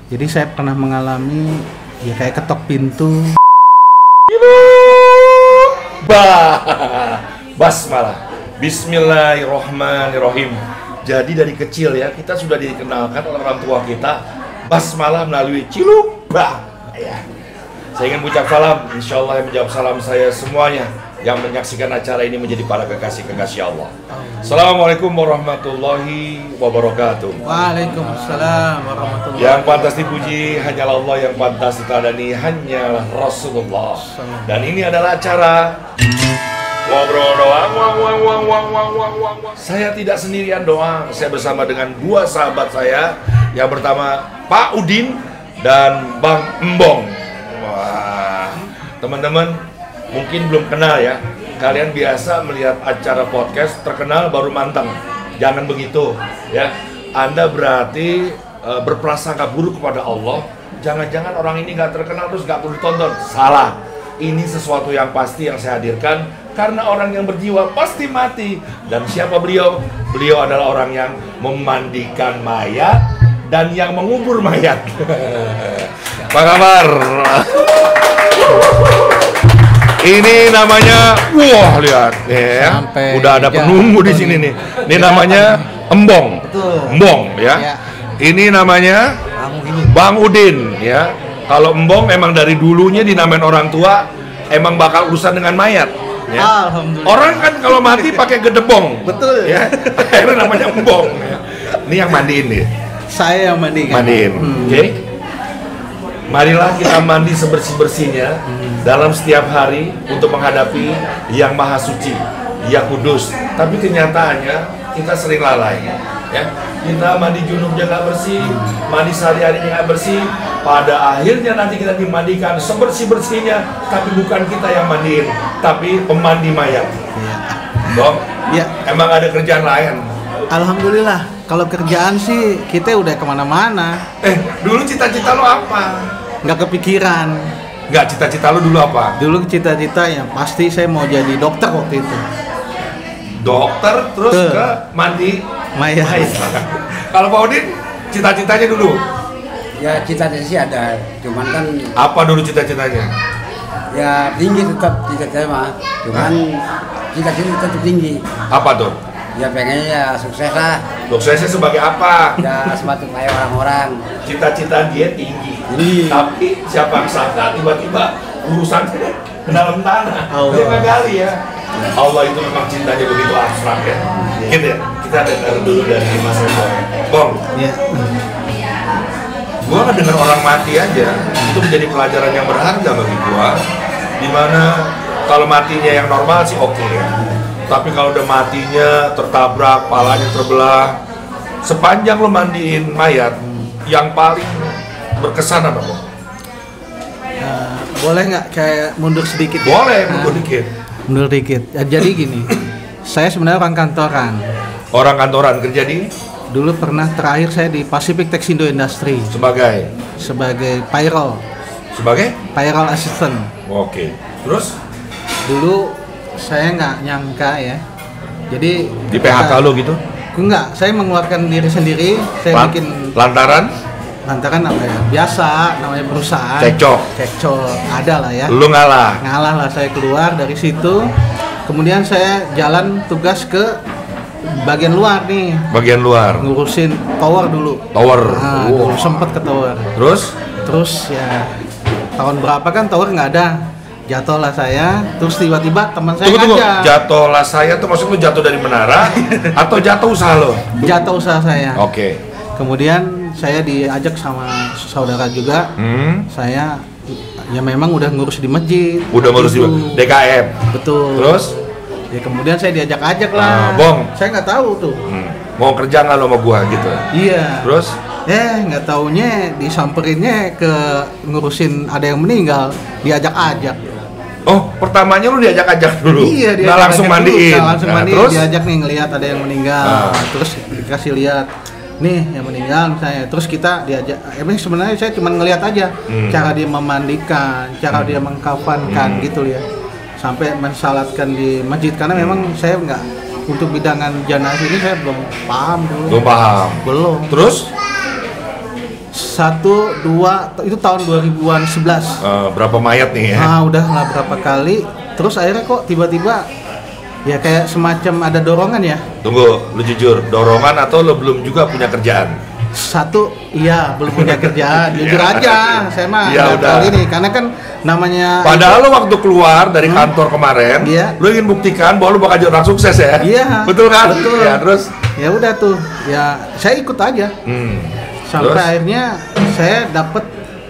Jadi saya pernah mengalami ya kayak ketok pintu. Basmalah. Bismillahirrahmanirrahim. Jadi dari kecil ya kita sudah dikenalkan oleh orang tua kita basmalah melalui cilubah. Ya. Saya ingin mengucap salam, insya Allah yang menjawab salam saya semuanya yang menyaksikan acara ini menjadi para kekasih-kekasih Allah. Assalamualaikum warahmatullahi wabarakatuh. Waalaikumsalam warahmatullahi wabarakatuh. Yang pantas dipuji hanyalah Allah, yang pantas diteladani hanyalah Rasulullah. Dan ini adalah acara ngobrol doang. Saya tidak sendirian doang, saya bersama dengan dua sahabat saya. Yang pertama Pak Udin dan Bang Embong. Wah, teman-teman mungkin belum kenal ya. Kalian biasa melihat acara podcast terkenal baru manteng. Jangan begitu ya. Anda berarti berprasangka buruk kepada Allah. Jangan-jangan orang ini nggak terkenal terus nggak perlu ditonton. Salah. Ini sesuatu yang pasti yang saya hadirkan karena orang yang berjiwa pasti mati. Dan siapa beliau? Beliau adalah orang yang memandikan mayat dan yang mengubur mayat. Apa kabar? Ini namanya, wah lihat, ya, udah ada penunggu di sini nih. Ini namanya Embong, Embong, ya. Ini namanya Bang Udin, ya. Kalau Embong emang dari dulunya dinamain orang tua, emang bakal urusan dengan mayat. Ya. Alhamdulillah. Orang kan kalau mati pakai gedebong, Betul. ya. Akhirnya namanya Embong. Ya. Ini yang mandiin nih. Saya yang mandikan. Mandiin, oke? Marilah kita mandi sebersih-bersihnya dalam setiap hari untuk menghadapi yang maha suci, yang kudus. Tapi kenyataannya kita sering lalai, ya. Kita mandi junubnya nggak bersih, mandi sehari-harinya nggak bersih. Pada akhirnya nanti kita dimandikan sebersih-bersihnya, tapi bukan kita yang mandiin, tapi pemandi mayat. Dong, Ya. emang ada kerjaan lain. Alhamdulillah. Kalau kerjaan sih kita udah kemana-mana. Dulu cita-cita lo apa? Nggak kepikiran. Nggak, cita-cita lo dulu apa? Dulu cita-cita ya pasti saya mau jadi dokter waktu itu. Dokter, terus ke mandi Mayat. Kalau Pak Udin, cita-citanya dulu? Ya cita-cita sih ada, cuman kan Apa dulu cita-citanya? ya tinggi tetap cita-cita mah, cuman cita-cita tetap tinggi. Apa tuh? Ya pengennya ya sukses lah, Suksesnya sebagai apa? ya sepatu kayak orang-orang. Cita-cita dia tinggi. Tinggi. Tapi siapa yang sangka tiba-tiba urusan ke dalam tanah. Allah. Dia nggak gali ya. Allah itu memang cintanya begitu abstrak ya. Gitu ya. Kita dengar dulu dari Mas Embong. Bong, Ya. gua ngedengar orang mati aja itu menjadi pelajaran yang berharga bagi gua. Dimana kalau matinya yang normal sih oke ya. Tapi kalau udah matinya tertabrak, palanya terbelah, sepanjang lo mandiin mayat, yang paling berkesan apa, Bang? Boleh nggak kayak mundur sedikit? Ya? Boleh, mundur dikit. Mundur dikit. Ya, jadi gini, saya sebenarnya orang kantoran. Orang kantoran kerja di Dulu pernah terakhir saya di Pacific Texindo Industry sebagai payroll assistant. Oke. Terus Dulu saya nggak nyangka ya. Jadi di PHK lo gitu? Enggak, saya mengeluarkan diri sendiri. Saya bikin lantaran apa ya? Biasa, namanya perusahaan. Cekcok, ada lah ya. lu ngalah. Ngalah lah, saya keluar dari situ. Kemudian saya jalan tugas ke bagian luar nih. Bagian luar. Ngurusin tower dulu. Tower. Nah, Wow. dulu sempet ke tower. Terus Ya tahun berapa kan tower nggak ada. Jatuhlah saya, terus tiba-tiba teman saya tunggu. ngajak. Jatuhlah saya tuh maksud lu jatuh dari menara atau jatuh usaha lo? Jatuh usaha saya. Oke. Kemudian saya diajak sama saudara juga. Saya ya memang udah ngurus di masjid. Udah ngurus di Gitu. DKM. Betul. Terus Ya kemudian saya diajak-ajak lah. Bong. Saya nggak tahu tuh. Mau kerja nggak lo sama gua gitu? Iya. Terus Nggak taunya disamperinnya ke ngurusin ada yang meninggal, diajak-ajak. oh, pertamanya lu diajak-ajak dulu. Iya, nggak langsung mandiin. Nggak langsung mandiin, Terus diajak nih ngelihat ada yang meninggal. Terus dikasih lihat, nih yang meninggal misalnya. Terus kita diajak, emang sebenarnya saya cuma ngelihat aja cara dia memandikan, cara dia mengkafankan gitu ya. Sampai mensalatkan di masjid karena memang saya nggak untuk bidangan jenazah ini saya belum paham dulu. belum paham. Belum. Terus 1, 2, itu tahun 2011. Berapa mayat nih ya? Udah lah berapa kali. Terus akhirnya kok tiba-tiba ya kayak semacam ada dorongan ya. Tunggu, lu jujur, dorongan atau lu belum juga punya kerjaan? Satu, iya belum punya kerjaan, jujur aja, saya mah Ya nggak udah. tahu ini, karena kan namanya. Padahal lu waktu keluar dari kantor kemarin, Iya. lu ingin buktikan bahwa lu bakal jadi orang sukses ya? Iya. Betul kan? Betul. Ya, terus? Ya udah tuh, ya saya ikut aja. Sampai Terus? akhirnya saya dapat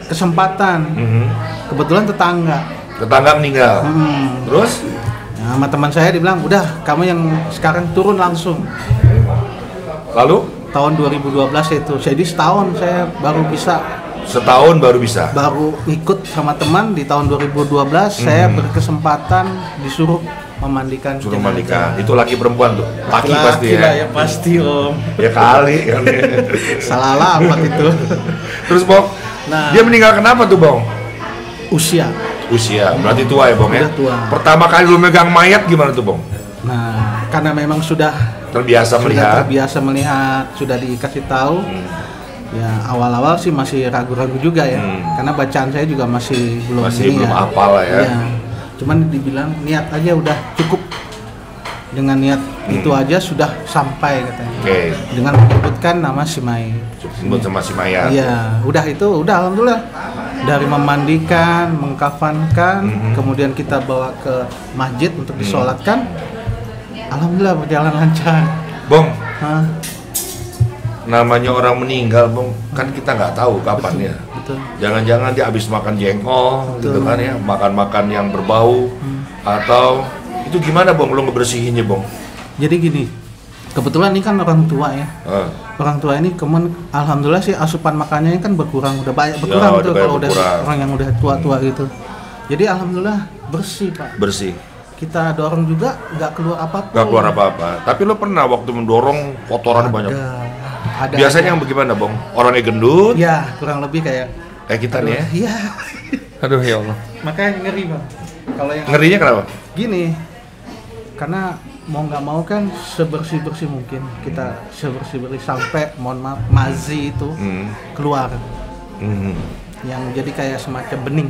kesempatan. Kebetulan Tetangga meninggal. Terus? Nah, sama teman saya dibilang, udah kamu yang sekarang turun langsung. Lalu? Tahun 2012 itu, jadi setahun saya baru bisa. Setahun baru bisa? Baru ikut sama teman di tahun 2012, saya berkesempatan disuruh memandikan. Suruh jenazah. mandikan. Itu laki perempuan tuh? Laki pasti lah, ya? ya pasti om. Ya kali kan. Salah alamat itu. Terus Bong, Nah. dia meninggal kenapa tuh Bong? Usia. Usia, berarti tua ya Bong ya? Udah tua. Pertama kali lu megang mayat gimana tuh Bong? Nah, karena memang sudah Terbiasa melihat? terbiasa melihat, sudah dikasih tahu. Ya awal-awal sih masih ragu-ragu juga ya, karena bacaan saya juga masih belum hafal lah ya. Iya. Cuman dibilang niat aja udah cukup, dengan niat itu aja sudah sampai katanya. Oke. Dengan menyebutkan nama si Mai. Sebut sama si mayat. Iya, udah itu udah alhamdulillah. Dari memandikan, mengkafankan, kemudian kita bawa ke masjid untuk disolatkan. Alhamdulillah berjalan lancar. Bong, Hah, namanya orang meninggal Bong, kan kita nggak tahu kapan ya. betul. Jangan-jangan dia habis makan jengkol gitu Betul. kan ya, makan-makan yang berbau atau itu gimana Bong, lu ngebersihinnya Bong? Jadi gini, kebetulan ini kan orang tua ya. Orang tua ini kemudian alhamdulillah sih asupan makannya kan berkurang, udah banyak berkurang Ya, tuh udah kalau banyak udah berkurang. orang yang udah tua-tua gitu. Jadi alhamdulillah bersih Pak. Bersih, Kita dorong juga nggak keluar apapun. nggak keluar apa-apa. Tapi lu pernah waktu mendorong kotoran banyak? Ada Biasanya yang bagaimana Bong? Orangnya gendut? Ya kurang lebih kayak. Kayak kita nih ya? Iya. Aduh ya Allah. Makanya ngeri Bang. Kalau yang Ngerinya kenapa? gini, karena mau nggak mau kan sebersih-bersih mungkin kita sebersih-bersih sampai mohon maaf mazi itu keluar, yang jadi kayak semacam bening.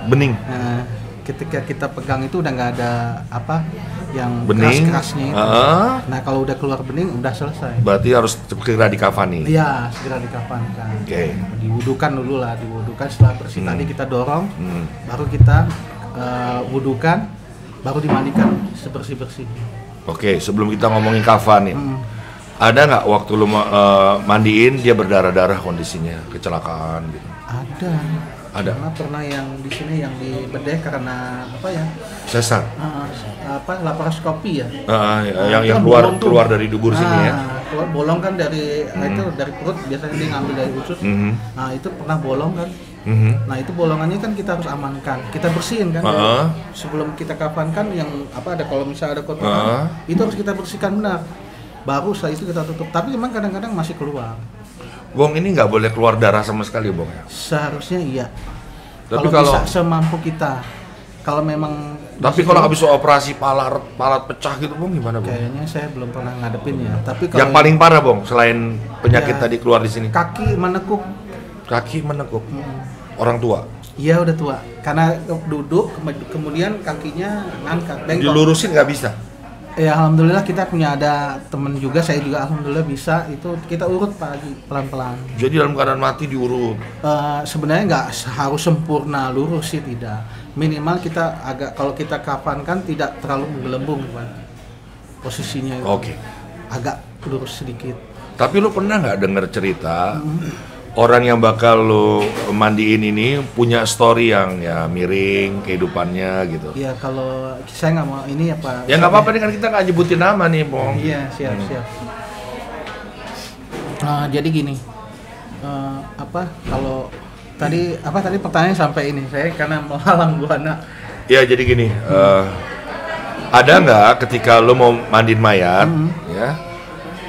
Bening. Nah, ketika kita pegang itu udah nggak ada apa yang Bening. keras-kerasnya itu. Nah kalau udah keluar bening udah selesai. Berarti harus segera dikafani. Iya, segera dikafankan. Oke. Diwudukan dulu lah, diwudukan setelah bersih tadi kita dorong, baru kita wudukan, baru dimandikan sebersih-bersih. Oke, sebelum kita ngomongin kafan nih, ada nggak waktu lu mandiin dia berdarah-darah kondisinya, kecelakaan gitu? Ada. Ada. Karena pernah yang di sini yang dibedah karena apa ya? Sesar. Laparoskopi ya. Yang Kan keluar bolong tuh. keluar dari dubur sini ya. Keluar bolong kan dari itu dari perut, biasanya dia ngambil dari usus. Nah, itu pernah bolong kan. Nah, itu bolongannya kan kita harus amankan. Kita bersihin kan. Sebelum kita kafankan yang apa ada kalau misalnya ada kotoran, itu harus kita bersihkan benar. Baru setelah itu kita tutup. Tapi memang kadang-kadang masih keluar. Bong, ini nggak boleh keluar darah sama sekali Bong ya? Seharusnya iya. Tapi kalau kalau- bisa semampu kita. Kalau memang Tapi kalau habis operasi palat pecah gitu Bong gimana Bong? kayaknya saya belum pernah ngadepin ya. Tapi kalau Yang paling parah Bong, selain penyakit Ya. tadi keluar di sini, kaki menekuk, kaki menekuk. Orang tua. iya udah tua. Karena duduk kemudian kakinya ngangkat, bengkok. Dilurusin nggak bisa. Ya alhamdulillah kita punya ada temen juga, saya juga alhamdulillah bisa itu kita urut pagi pelan-pelan. Jadi dalam keadaan mati diurut. Sebenarnya nggak harus sempurna lurus sih, tidak. Minimal kita agak kalau kita kafankan tidak terlalu menggelembung Pak. Posisinya itu. Oke. Agak lurus sedikit. Tapi lu pernah nggak denger cerita orang yang bakal lu mandiin ini punya story yang ya miring kehidupannya gitu? Ya kalau saya nggak mau ini ya Pak. Ya nggak apa-apa nih kan kita nggak nyebutin nama nih Bong. Iya siap. Jadi gini, kalau tadi pertanyaan sampai ini saya karena melalang buana. Ya jadi gini, ada nggak ketika lu mau mandiin mayat, ya,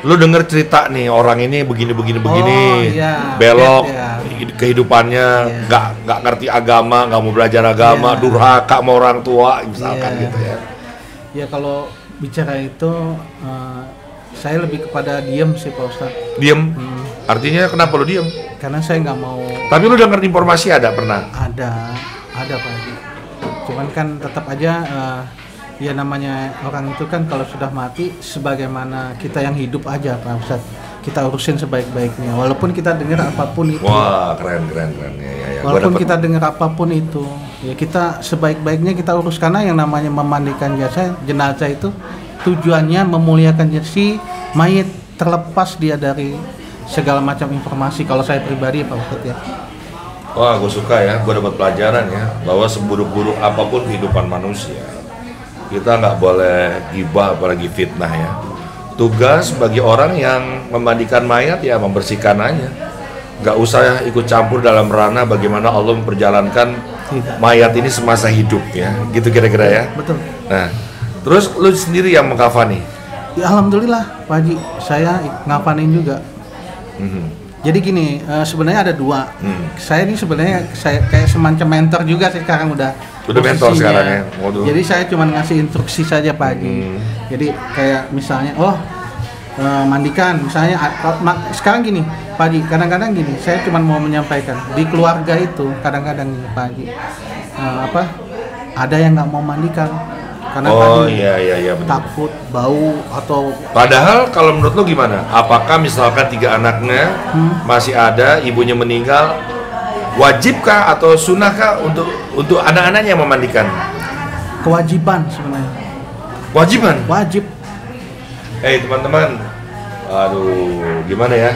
lu denger cerita nih orang ini begini, iya. belok, Iya. kehidupannya Iya. nggak ngerti agama, nggak mau belajar agama, Iya. durhaka sama orang tua, misalkan Iya. gitu ya. Ya kalau bicara itu, saya lebih kepada diem sih Pak Ustadz. Diem, Artinya kenapa lu diem? Karena saya nggak mau. Tapi lu dengar informasi ada pernah? Ada Pak Haji. Cuman kan tetap aja ya namanya orang itu kan kalau sudah mati sebagaimana kita yang hidup aja Pak Ustadz. Kita urusin sebaik-baiknya walaupun kita dengar apapun itu. Wah, keren. Ya. Walaupun kita dengar apapun itu, ya kita sebaik-baiknya kita urus karena yang namanya memandikan jenazah itu tujuannya memuliakan si mayit terlepas dia dari segala macam informasi kalau saya pribadi Pak Ustadz ya. Wah, gue suka ya, gue dapat pelajaran ya bahwa seburuk-buruk apapun kehidupan manusia kita nggak boleh gibah apalagi fitnah ya. Tugas bagi orang yang memandikan mayat ya membersihkan aja, nggak usah ikut campur dalam ranah bagaimana Allah memperjalankan mayat ini semasa hidup ya, gitu kira-kira ya. Betul. Nah, terus lu sendiri yang mengkafani? Ya, alhamdulillah Pak Haji, saya ngapanin juga. Jadi gini, sebenarnya ada dua. Saya ini sebenarnya kayak semacam mentor juga sekarang udah mentor sekarang ya. Waduh. Jadi saya cuma ngasih instruksi saja Pak Haji. Jadi kayak misalnya, mandikan misalnya. Sekarang gini Pak Haji, kadang-kadang gini, saya cuma mau menyampaikan di keluarga itu kadang-kadang nih Pak Haji, ada yang nggak mau mandikan karena iya benar. Takut bau atau. Padahal kalau menurut lu gimana? Apakah misalkan 3 anaknya masih ada, ibunya meninggal, wajibkah atau sunnahkah untuk anak-anaknya memandikan? Kewajiban sebenarnya. Kewajiban? Wajib. Teman-teman, aduh gimana ya?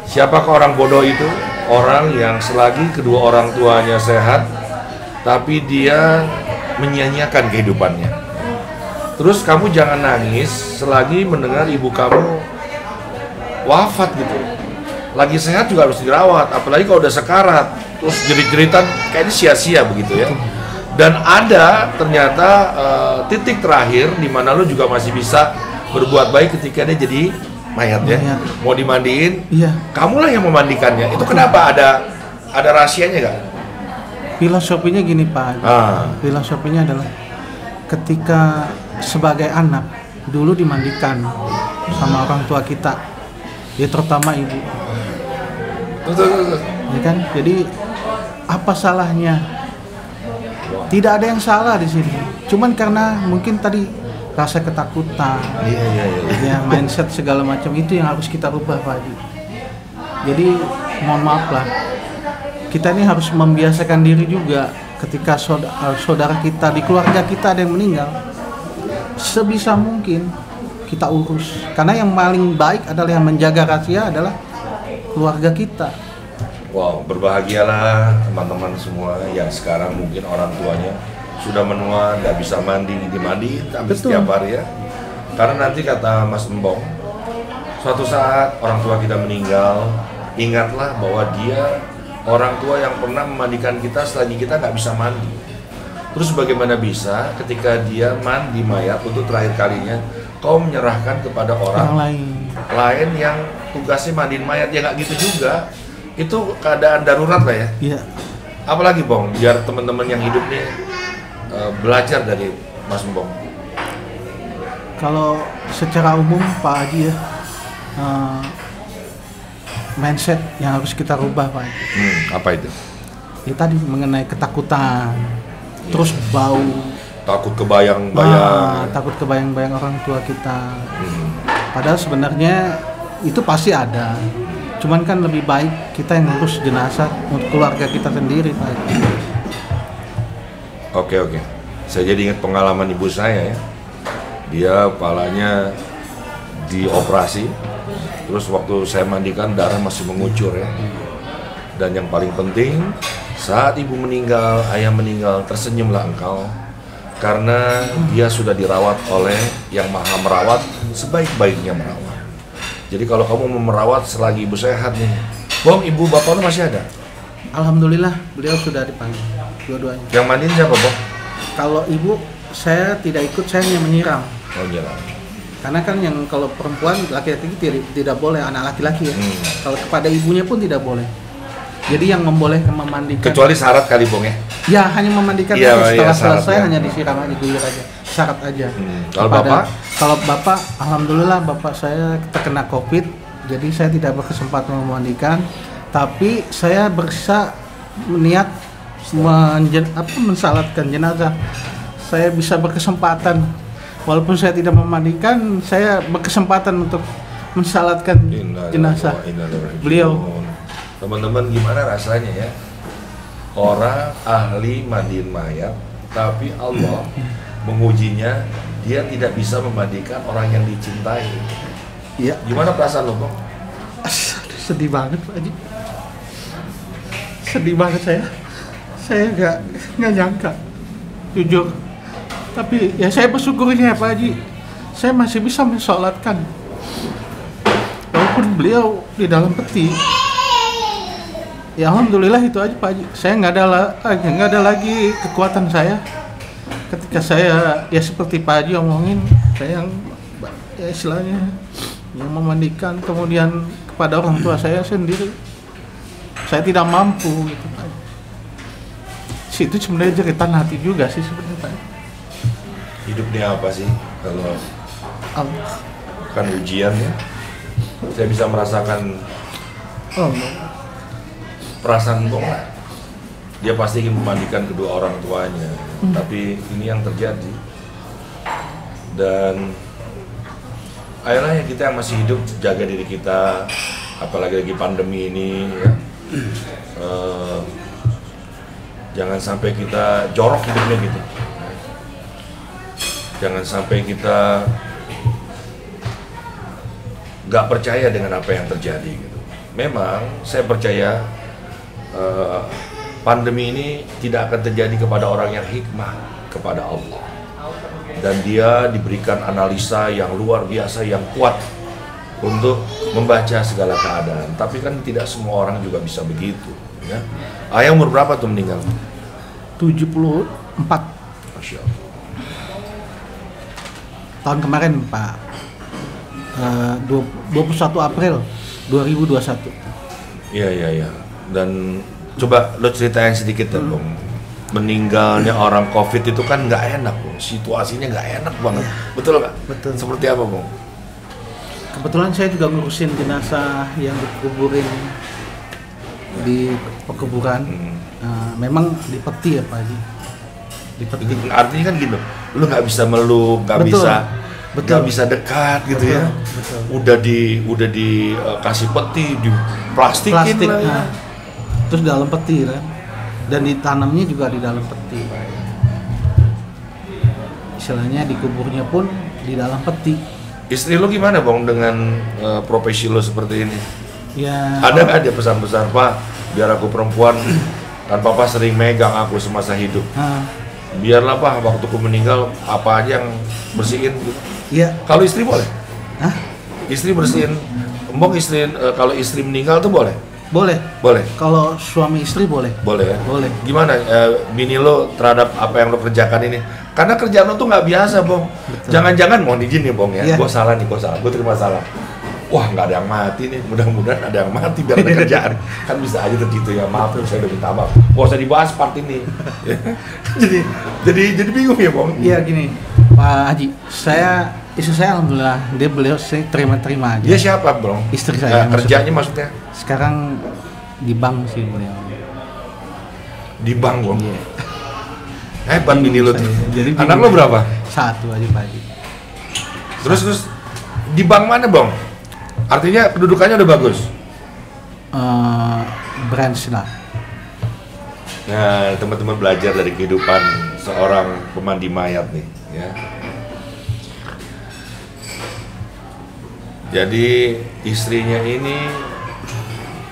Siapakah orang bodoh itu? Orang yang selagi kedua orang tuanya sehat, tapi dia menyia-nyiakan kehidupannya. Terus kamu jangan nangis selagi mendengar ibu kamu wafat gitu. Lagi sehat juga harus dirawat, apalagi kalau udah sekarat. Terus jerit-jeritan kayaknya sia-sia begitu ya. Dan ada ternyata titik terakhir di mana lu juga masih bisa berbuat baik ketika dia jadi mayat ya. Mau dimandiin, kamulah yang memandikannya. Itu kenapa ada rahasianya gak? Filosofinya gini Pak, filosofinya adalah ketika sebagai anak dulu dimandikan sama orang tua kita, ya terutama ibu. Ya kan? Jadi apa salahnya? Tidak ada yang salah di sini. Cuman karena mungkin tadi rasa ketakutan, ya mindset segala macam itu yang harus kita rubah Pak Haji. Jadi mohon maaf lah. Kita ini harus membiasakan diri juga ketika saudara kita di keluarga kita ada yang meninggal, sebisa mungkin kita urus karena yang paling baik adalah yang menjaga rahasia adalah keluarga kita. Wow, berbahagialah teman-teman semua yang sekarang mungkin orang tuanya sudah menua, nggak bisa mandi tapi setiap hari ya. Karena nanti kata Mas Embong, suatu saat orang tua kita meninggal, ingatlah bahwa dia orang tua yang pernah memandikan kita selagi kita nggak bisa mandi. Terus bagaimana bisa ketika dia mandi mayat untuk terakhir kalinya, kau menyerahkan kepada orang lain yang tugasnya mandiin mayat? Ya nggak gitu juga. Itu keadaan darurat lah ya. Iya. Apalagi Bong, biar teman-teman yang hidup nih belajar dari Mas Bong. Kalau secara umum Pak Haji ya, mindset yang harus kita rubah Pak. Apa itu? Ya tadi mengenai ketakutan, terus bau. Takut kebayang-bayang. Takut kebayang-bayang orang tua kita. Padahal sebenarnya itu pasti ada. Cuman kan lebih baik kita yang ngurus jenazah untuk keluarga kita sendiri Pak. Oke. Saya jadi ingat pengalaman ibu saya ya. Dia kepalanya dioperasi. Terus waktu saya mandikan darah masih mengucur ya. Dan yang paling penting saat ibu meninggal, ayah meninggal, tersenyumlah engkau karena dia sudah dirawat oleh yang maha merawat sebaik-baiknya merawat. Jadi kalau kamu mau merawat selagi ibu sehat nih, Bong, ibu bapak lu masih ada? Alhamdulillah beliau sudah dipanggil dua-duanya. Yang mandiin siapa Bong? Kalau ibu saya tidak ikut, saya hanya menyiram. Oh jalan. Karena kan yang kalau perempuan laki-laki tidak boleh, anak laki-laki ya. Kalau kepada ibunya pun tidak boleh. Jadi yang membolehkan memandikan. Kecuali syarat kali Bong ya? Ya hanya memandikan setelah selesai hanya disiram aja, guyur aja, syarat aja. Kalau bapak? Kalau bapak, alhamdulillah bapak saya terkena COVID Jadi saya tidak berkesempatan memandikan, tapi saya berusaha niat mensalatkan jenazah. Saya bisa berkesempatan, walaupun saya tidak memandikan, saya berkesempatan untuk mensalatkan jenazah beliau. Teman-teman, gimana rasanya ya? Orang ahli mandiin mayat, tapi Allah mengujinya, dia tidak bisa memandikan orang yang dicintai. Iya. Gimana perasaan lo, Bang? Sedih banget, Pak Haji. Sedih banget saya. Saya nggak nyangka, jujur. Tapi ya saya bersyukurnya ya Pak Haji. Saya masih bisa mensolatkan, walaupun beliau di dalam peti. Ya alhamdulillah itu aja Pak Haji. Saya nggak ada lagi kekuatan saya. Ketika saya ya seperti Pak Haji omongin, saya yang ya istilahnya yang memandikan, kemudian kepada orang tua saya sendiri, saya tidak mampu gitu Pak Haji. Situ sebenarnya jeritan hati juga sih sebenarnya Pak Haji. Hidup ini apa sih kalau Allah. kan ujian ya? Saya bisa merasakan perasaan Bong. Dia pasti ingin memandikan kedua orang tuanya, tapi ini yang terjadi. Dan ayolah ya, kita yang masih hidup jaga diri kita, apalagi lagi pandemi ini ya. Jangan sampai kita jorok hidupnya gitu. Jangan sampai kita nggak percaya dengan apa yang terjadi gitu. Memang saya percaya pandemi ini tidak akan terjadi kepada orang yang hikmah kepada Allah, dan dia diberikan analisa yang luar biasa, yang kuat untuk membaca segala keadaan. Tapi kan tidak semua orang juga bisa begitu ya. Ayah umur berapa tuh meninggal? 74 Masya Allah. tahun kemarin Pak, 21 April 2021. Iya. Dan coba lo ceritain sedikit ya Bang. Meninggalnya orang COVID itu kan nggak enak Bang. Situasinya nggak enak banget. Betul nggak? Betul. Seperti apa Bang? Kebetulan saya juga ngurusin jenazah yang dikuburin di pekuburan. Memang di peti ya Pak Haji. Di peti. Artinya kan gitu, lu nggak bisa meluk, nggak bisa dekat gitu ya. Betul. Udah dikasih peti, di plastikin lah ya. Terus dalam peti kan, dan ditanamnya juga di dalam peti. Istilahnya dikuburnya pun di dalam peti. Istri lu gimana Bang dengan profesi lu seperti ini? Ya. Ada nggak dia pesan-pesan, Pak, biar aku perempuan kan Papa sering megang aku semasa hidup. Biarlah Pak, waktu aku meninggal apa aja yang bersihin gitu. Iya. Kalau istri boleh? Hah? Istri bersihin, kalau istri meninggal tuh boleh? Boleh. Boleh. Kalau suami istri boleh. Boleh ya? Boleh. Gimana bini lo terhadap apa yang lo kerjakan ini? Karena kerjaan lo tuh nggak biasa, Bong. Jangan-jangan mau izin nih, Bong ya. Iya. Gue salah, gue terima salah. Wah, nggak ada yang mati nih. Mudah-mudahan ada yang mati biar ada kerjaan. Kan bisa aja tergitu ya. Maaf, saya udah minta maaf. Gak usah dibahas part ini. jadi bingung ya, Bong. Iya gini, Pak Haji. Istri saya alhamdulillah beliau terima-terima aja. Dia siapa, Bong? Istri saya. Kerjanya maksudnya? Sekarang di bank sih beliau. Di bank, Bong. Iya. Hebat bini lo tuh. Jadi anak lo berapa? 1 aja Pak Haji. Terus di bank mana, Bong? Artinya kedudukannya udah bagus. Branch lah. Nah, teman-teman belajar dari kehidupan seorang pemandi mayat nih, ya. Jadi istrinya ini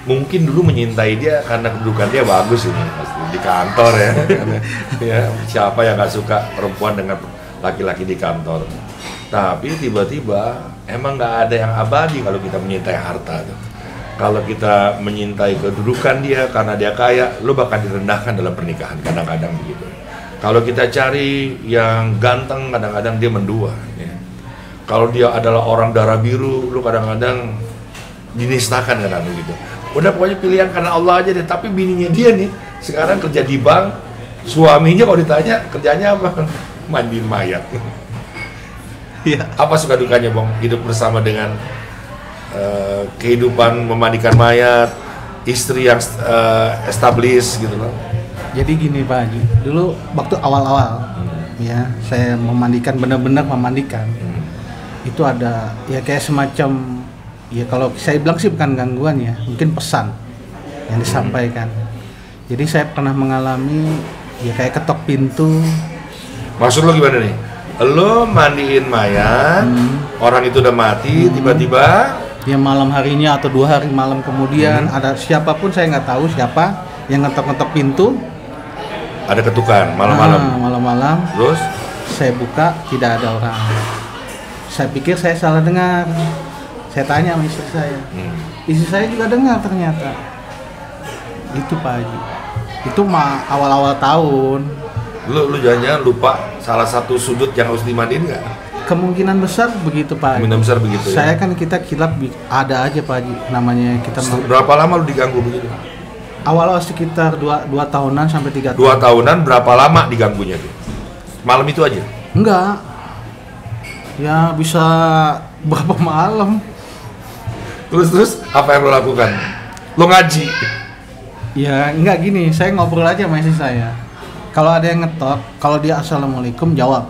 mungkin dulu menyintai dia karena kedudukan dia bagus ini pasti di kantor ya. Ya, siapa yang nggak suka perempuan dengan laki-laki di kantor? Tapi tiba-tiba emang nggak ada yang abadi kalau kita menyintai harta tuh. Kalau kita menyintai kedudukan dia karena dia kaya, lo bakal direndahkan dalam pernikahan, kadang-kadang begitu. Kalau kita cari yang ganteng, kadang-kadang dia mendua. Ya. Kalau dia adalah orang darah biru, lo kadang-kadang dinistakan kadang gitu. Udah pokoknya pilihan karena Allah aja deh. Tapi bininya dia nih sekarang kerja di bank, suaminya kalau ditanya kerjanya apa? Mandiin mayat. Iya. Apa suka dukanya, Bang, hidup bersama dengan kehidupan memandikan mayat, istri yang established gitu loh. Jadi gini Pak Haji, dulu waktu awal-awal ya saya memandikan, benar-benar memandikan, itu ada ya kayak semacam, ya kalau saya bilang sih bukan gangguan ya, mungkin pesan yang disampaikan. Jadi saya pernah mengalami ya kayak ketok pintu. Maksud lo gimana nih? Lo mandiin mayat, orang itu udah mati, tiba-tiba Ya malam harinya atau 2 hari malam kemudian ada siapapun, saya nggak tahu siapa yang ngetok-ngetok pintu. ada ketukan malam-malam. Malam-malam. Terus Saya buka, tidak ada orang. Saya pikir saya salah dengar. Saya tanya sama istri saya. Istri saya juga dengar ternyata. Itu Pak Haji. Itu mah awal-awal tahun. lu jangan lupa salah satu sudut yang harus dimandiin nggak? Kemungkinan besar begitu Pak Haji. Kemungkinan besar begitu. Saya Ya? kan kita kilap ada aja Pak Haji. Namanya kita Berapa lama lu diganggu begitu? awal-awal sekitar 2 tahunan sampai 3 tahun. 2 tahunan, berapa lama diganggunya tuh? Malam itu aja? Enggak. Ya bisa berapa malam. Terus apa yang lo lakukan? Lo ngaji? Ya enggak gini, saya ngobrol aja sama istri saya. Kalau ada yang ngetok, kalau dia assalamualaikum jawab.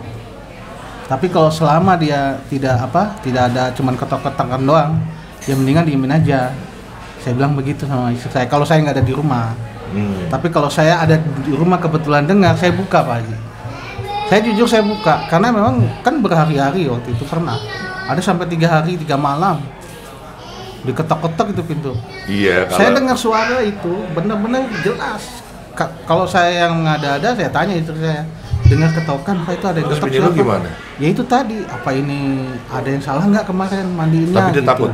Tapi kalau selama dia tidak ada cuman ketok-ketokan doang, ya mendingan diemin aja. Saya bilang begitu sama istri saya. Kalau saya nggak ada di rumah. Tapi kalau saya ada di rumah kebetulan dengar, saya buka Pak Haji. Saya jujur saya buka karena memang kan berhari-hari waktu itu pernah. Ada sampai 3 hari 3 malam diketok-ketok itu pintu. Iya. Saya dengar suara itu benar-benar jelas. Kalau saya yang ada, saya tanya istri saya, dengar ketokan, Pak itu ada yang Terus ketok bini lu siapa? gimana? Ya itu tadi, apa ini ada yang salah nggak kemarin mandiinnya? Tapi dia takut?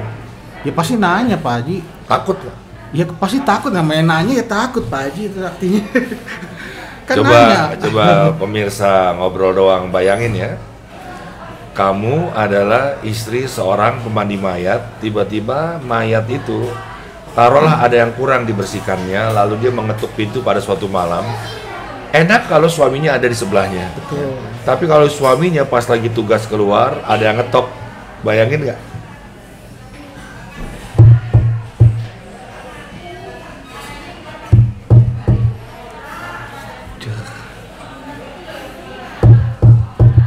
Ya pasti nanya Pak Haji. Takut? Ya pasti takut, namanya nanya ya takut Pak Haji itu artinya. Kan Coba nanya. pemirsa ngobrol doang, bayangin ya. Kamu adalah istri seorang pemandi mayat, tiba-tiba mayat itu taruhlah ada yang kurang dibersihkannya, lalu dia mengetuk pintu pada suatu malam. Enak kalau suaminya ada di sebelahnya. Betul. Tapi kalau suaminya pas lagi tugas keluar, ada yang ngetok, bayangin nggak?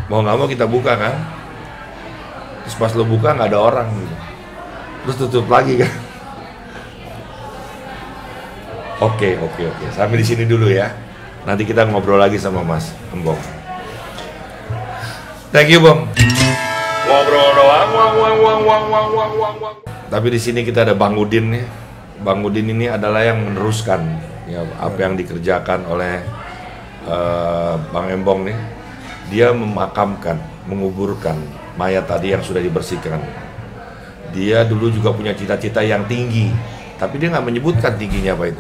Mau nggak mau kita buka kan? Terus pas lo buka nggak ada orang gitu. Terus tutup lagi kan? Oke. Sampai di sini dulu ya. Nanti kita ngobrol lagi sama Mas Embong. Thank you, Bang. Ngobrol doang. Wang. Tapi di sini kita ada Bang Udin nih. Bang Udin ini adalah yang meneruskan ya apa yang dikerjakan oleh Bang Embong nih. Dia memakamkan, menguburkan mayat tadi yang sudah dibersihkan. Dia dulu juga punya cita-cita yang tinggi, tapi dia nggak menyebutkan tingginya apa itu.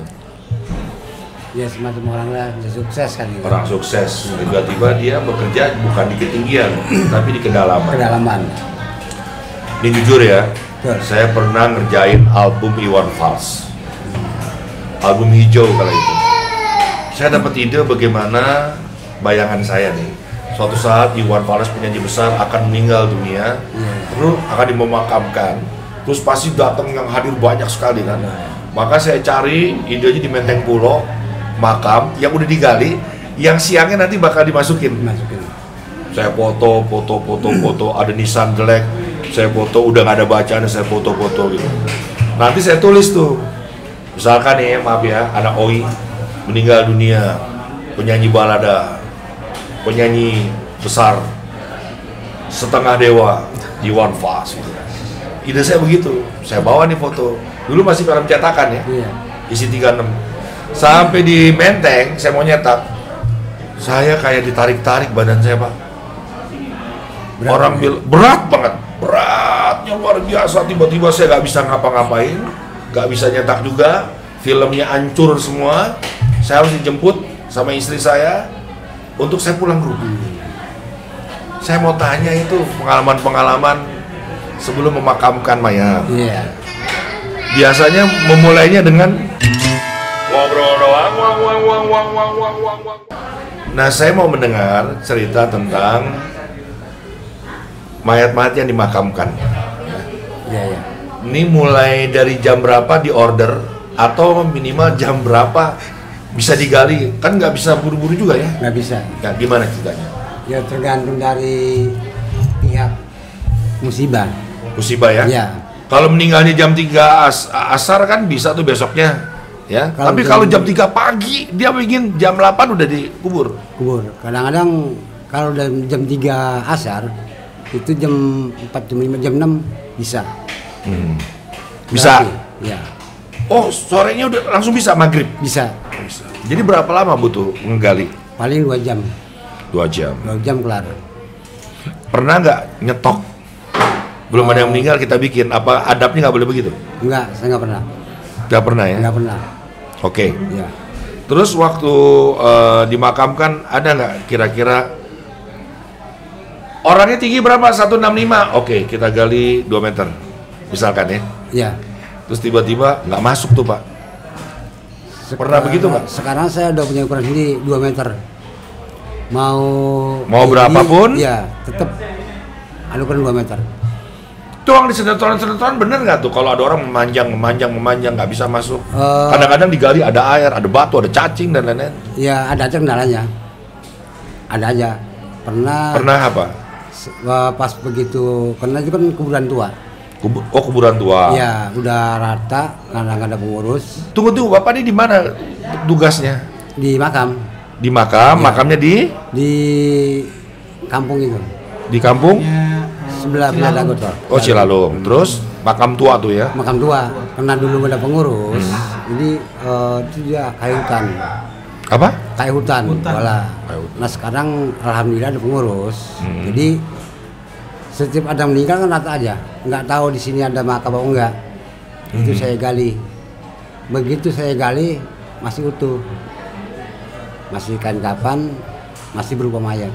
Ya semacam orang lah bisa sukses kan gitu. Orang sukses, tiba-tiba dia bekerja bukan di ketinggian, tapi di kedalaman. Kedalaman. Ini jujur ya, Betul. saya pernah ngerjain album Iwan Fals, album hijau kala itu. Saya dapat ide bagaimana bayangan saya nih. Suatu saat Iwan Fals penyanyi besar akan meninggal dunia, terus akan dimemakamkan, terus pasti datang yang hadir banyak sekali kan. Maka saya cari idenya di Menteng Pulo, makam yang udah digali, yang siangnya nanti bakal dimasukin. Saya foto, ada nisan jelek, saya foto udah nggak ada bacaan, saya foto gitu. Nanti saya tulis tuh, misalkan nih maaf ya, anak Oi meninggal dunia, penyanyi balada, penyanyi besar, setengah dewa, Iwan Fals gitu. Ide saya begitu, saya bawa nih foto. Dulu masih film cetakan ya, Iya. isi 36. Sampai di Menteng, saya mau nyetak. Saya kayak ditarik-tarik badan saya Pak. Berat, Orang bilang berat banget, beratnya luar biasa. Tiba-tiba saya nggak bisa ngapa-ngapain, nggak bisa nyetak juga. Filmnya hancur semua. Saya harus dijemput sama istri saya untuk saya pulang ke rumah. Saya mau tanya itu pengalaman-pengalaman sebelum memakamkan mayat. Iya. Biasanya memulainya dengan ngobrol doang. Nah, saya mau mendengar cerita tentang mayat-mayat yang dimakamkan. Iya. Ini mulai dari jam berapa di order atau minimal jam berapa bisa digali? Kan nggak bisa buru-buru juga ya? Nggak bisa. Nah, gimana ceritanya? Ya tergantung dari pihak musibah. Musibah ya? Iya. Kalau meninggalnya jam 3 asar kan bisa tuh besoknya. Ya. Tapi kalau jam 3 pagi dia ingin jam 8 udah dikubur. Kubur. Kadang-kadang kalau jam 3 asar itu jam 4, jam 5, jam 6 bisa. Bisa. Berarti, ya. Oh, sorenya udah langsung bisa maghrib. Bisa. Jadi berapa lama butuh menggali? Paling 2 jam. 2 jam. 2 jam kelar. Pernah nggak nyetok? Belum ada yang meninggal kita bikin. Apa adabnya nggak boleh begitu? Enggak, saya nggak pernah. Nggak pernah ya? Nggak pernah. Oke. Ya. Terus waktu dimakamkan ada nggak kira-kira orangnya tinggi berapa? 165. Oke, kita gali 2 meter. Misalkan ya. Ya. Terus tiba-tiba nggak masuk tuh Pak. Pernah begitu nggak? Sekarang saya udah punya ukuran sendiri 2 meter. Mau berapapun? Ya, tetap ada ukuran 2 meter. Tuang di senetoran bener nggak tuh kalau ada orang memanjang nggak bisa masuk? Kadang-kadang digali ada air, ada batu, ada cacing dan lain-lain. Ya ada aja kendalanya. Ada aja. Pernah apa? Pas begitu, karena itu kan kuburan tua. Kuburan tua. Ya udah rata karena nggak ada pengurus. Tunggu Bapak ini di mana tugasnya? Di makam. Di makam, Ya. Makamnya di kampung itu. Di kampung? Sebelah Dagotor. Oh Cilalung. Terus makam tua tuh ya? Makam tua, karena dulu nggak ada pengurus, jadi itu dia kayu hutan. Apa? Kayu hutan. Wala. Nah sekarang alhamdulillah ada pengurus. Jadi setiap ada meninggal kan rata aja, nggak tahu di sini ada makam atau enggak. Itu saya gali. Begitu saya gali masih utuh, masih kain kapan, masih berupa mayat.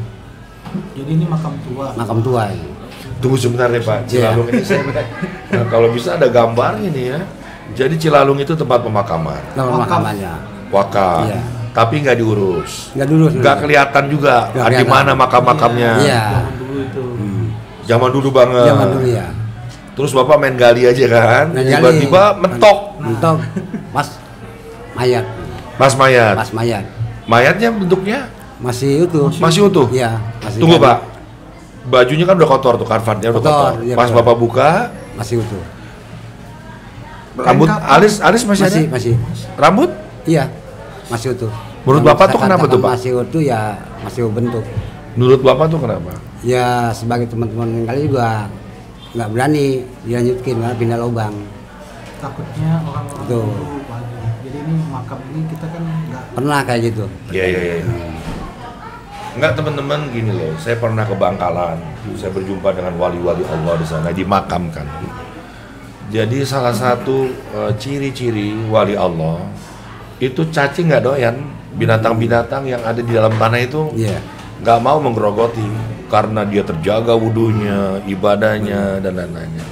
Jadi ini makam tua. Makam tua ini. Tunggu sebentar ya Pak. Cilalung ini nah, kalau bisa ada gambarnya nih ya. Jadi Cilalung itu tempat pemakaman. Pemakamannya. Wakaf. Iya. Tapi nggak diurus. Nggak Kelihatan juga di mana makam-makamnya. Iya. Dulu itu. Zaman dulu banget. Zaman dulu ya. Terus Bapak main gali aja kan? Tiba-tiba mentok. Mentok. Pas mayat. Pas mayat. Pas mayat. Mayatnya bentuknya Masih utuh. masih utuh. Iya. Masih Tunggu kan. Pak. Bajunya kan udah kotor tuh, karfatnya udah kotor. Iya, Pas betul. Bapak buka, Masih utuh. rambut alis masih ada? Masih. Rambut? Iya. Masih utuh. Menurut Yang Bapak saya tuh kenapa katakan tuh, Pak? Masih utuh ya, masih bentuk. Menurut Bapak tuh kenapa? Ya sebagai teman-teman yang kali juga nggak berani dilanjutkin karena pindah lubang. Takutnya orang-orang Tuh. dulu lagi. Jadi ini makam ini kita kan nggak. Pernah kayak gitu. Iya. Enggak teman-teman gini loh, saya pernah ke Bangkalan, saya berjumpa dengan wali-wali Allah di sana, dimakamkan. Jadi salah satu ciri-ciri wali Allah itu cacing nggak doyan, binatang-binatang yang ada di dalam tanah itu Iya. nggak mau menggerogoti karena dia terjaga wudunya, ibadahnya dan lain-lainnya.